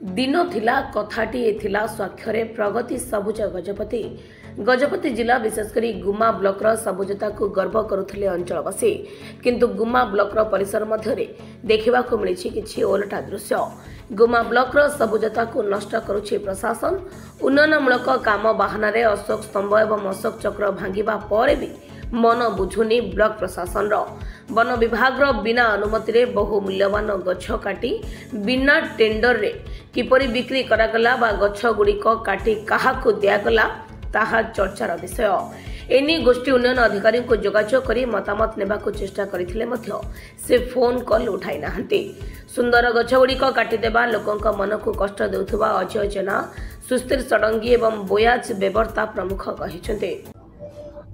दिन थिला कथाटी एथिला स्वाक्षरे प्रगति सबुज गजपति गजपति जिला विशेषकर गुमा ब्लॉकर सबुजता को गर्व करुथिले अंचलवासी किंतु गुमा ब्लॉकर परिसर मध्य देखा मिली किछि ओलटा दृश्य। गुमा ब्लॉकर सबुजता को नष्ट करुछि प्रशासन। उन्नयनमूलक काम बाहाना अशोक स्तंभ एवं अशोक चक्र भांगिबा परे भी मन बुझुनी ब्लॉक प्रशासन। वन विभाग बिना अनुमति रे बहु मूल्यवान गछ काटी बिना टेंडर रे किपरि बिक्री करागला बा गछ गुड़िक काटी काहाकु दियागला ताहा चर्चार विषय। एनी गोष्ठी उन्नयन अधिकारी को जोगाजोग करी मतामत नेबाकु चेष्टा करथिले मध्य से फोन कॉल उठाई नाहंती। सुंदर गछ गुड़िक काटी देबा लोकंक मन को कष्ट देउथबा अजय जेना, सुस्थिर षडंगी एवं बोयाज बेवर्ता प्रमुख कहिसंते।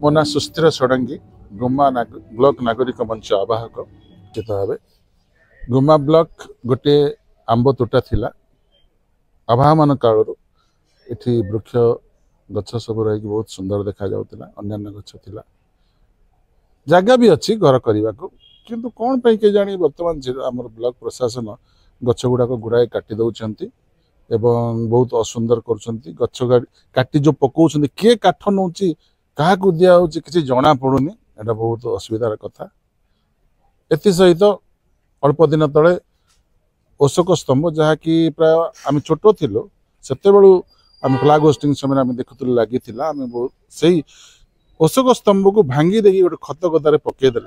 मोना सुस्थिर षडंगी गुमा ब्लॉक नागरिक मंच आवाहक चित भाव। गुमा ब्लॉक गोटे आंब तोटा थिला। अभावन काल एठी वृक्ष गछ सब रही बहुत सुंदर देखा जाउतिला। अन्यान्य गछ थिला, जगह भी अच्छी घर करने को, किंतु कौन पे के जानी वर्तमान आमर ब्लॉक प्रशासन गछ गुड़ाक गुड़ाए काटी दौरान एवं बहुत असुंदर कर गछ काटी जो पकाउछन्ति किए काठ नौची क्या दिया किसी जना पड़ुनी। एटा बहुत असुविधार कथा। एथि सहित अल्प दिन तले अशोक स्तंभ जहाँकि प्राय आम छोट थिलु सेते बेलू आम फ्लाग होस्टिंग समय आम देखुलु लगी से अशोक स्तंभ को भांगी देखिए गोटे खत गदारे पकईदे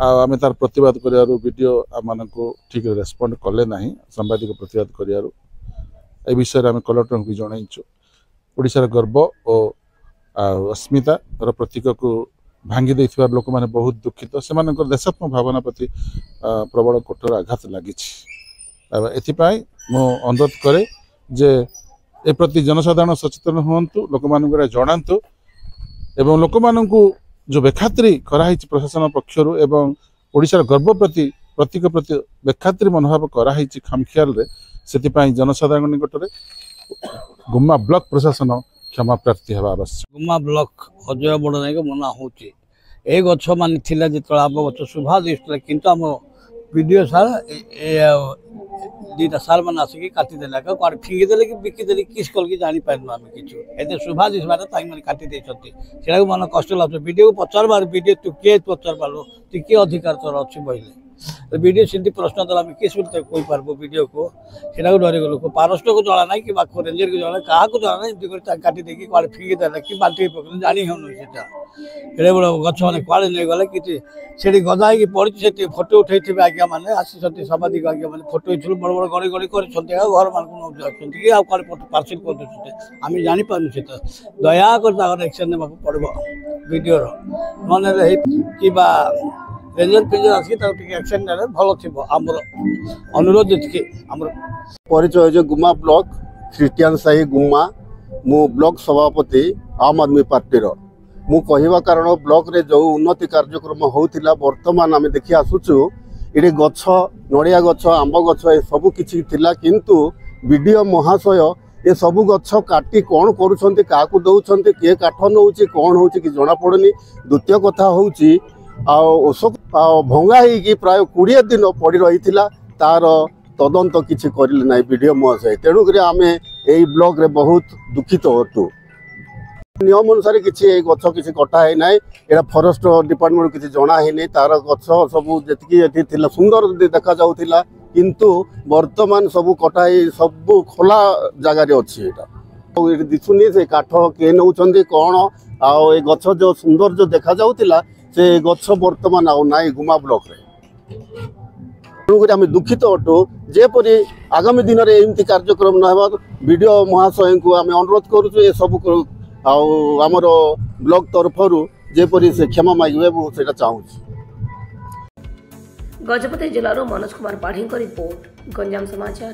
आम तार प्रतिवाद कर वीडियो आम को ठीक रेस्पॉन्ड कले ना सांबादिक प्रतिवाद कर विषय आम कलेक्टर भी जनइचु। ओडिशार गर्व और अस्मितार प्रतीक को भांगी देथिबा लोक माने बहुत दुखित। से देशात्मक भावना प्रति प्रबल कठोर आघात लगी। एथिपाई मो अनुरोध करे जे ए प्रति जनसाधारण सचेतन हुंतु, लोक मानक जनातु एवं लोक मानक जो बेखात्री कराई प्रशासन पक्षरु एवं ओडिशार गर्व प्रति प्रतीक प्रति बेखात्री मनोभाव कराई खामखियाल रे। सेतिपाई जनसाधारण निकट में गुम्मा ब्लॉक प्रशासन क्षमा प्रार्थी हवा आवश्यक। गुम्मा ब्लॉक अजय बड़ नायक मना होची ए गछ मान थिला जे तळा गछ सुभा दिसला किंतु हम वीडियो सार दीटा सार मान आसिक काटी देला का काट फिंगी देले कि बिकी देले किस कल की जानि पारनु हम किछु एते सुभा दिसबार ताई मन काटी दे छथि सेरा मन कष्ट लागछ। वीडियो को पचारबार वीडियो तू के पचारबालो तू के अधिकार तोर अछि बहिले वीडियो सिंधी प्रश्न दला में किस बोलते कोई पारबो वीडियो को सेरा को डरे लोक पारस्ट को जला नाही कि बाखो रेंजर को जला काहा को जला नाही एमती काटी देकी काट फिंगी देला कि बाल्टी पकड़ जानि होनो सेटा एडे बड़ गछ माने काले नै गले कि सेठी गदाई कि पड़ी सेठी फोटो उठैथिबे आज्ञा माने आसी सती सामाजिक आज्ञा माने फोटो उठलु बड़ बड़ गड़ी गड़ी कर छथि घर मान को न जाछथि कि आ काले पार्सल कर दछथि आमी जानि पानु सेटा दया कर तागर एक्शन नेबा पड़बो वीडियो रो माने रे कि बा रेंजर पेंजर आसी ता एक्शन ने भलो थिबो हमर अनुरोध जति हमर परिचय जे गुमा ब्लॉक क्रिश्चियन साही गुमा मु ब्लॉक सभापति आम आदमी पार्टी रो मु कहिबा कारण ब्लॉक रे जो उन्नति कार्यक्रम होउतिला वर्तमान आमे देखि आसुचु इडे गछ नडिया गछ आंब गछ ए सब किछि थिला किंतु वीडियो महाशय ए सब गछ काटी कोन करूछन्ति काकू दउछन्ति के काठ नउछि कोन होउछि कि जणा पड़नी। द्वितीय कथा होउछि अशोक भंगा ही प्राय 20 दिन पड़ी रही तार तदंत किसी करिले ना वीडियो महाशय। तेणुक आम यही ब्लॉक रे बहुत दुखित होतु। नियम अनुसार किसी गछ किसी कटा है ना यहाँ फरेस्ट डिपार्टमेंट किसी जना है नहीं तार गछ सब जी सुंदर देखा जाऊला किंतु वर्तमान सब कटा सब खोला जगार अच्छी दिशुनी से काठ किए नौ कौन आ गछ जो सुंदर जो देखा जाऊला से गछ वर्तमान आउ नाई गुमा ब्लॉक रे। तेणुक आम दुखित अटु जेपरी आगामी दिन में एमती कार्यक्रम न वीडियो महाशय को आम अनुरोध करुचु ए सब आमर ब्लॉक तरफ जेपरी से क्षमा मांगे से चाहूँ। गजपति जिलार मनोज कुमार पाढ़ी रिपोर्ट, गंजाम समाचार।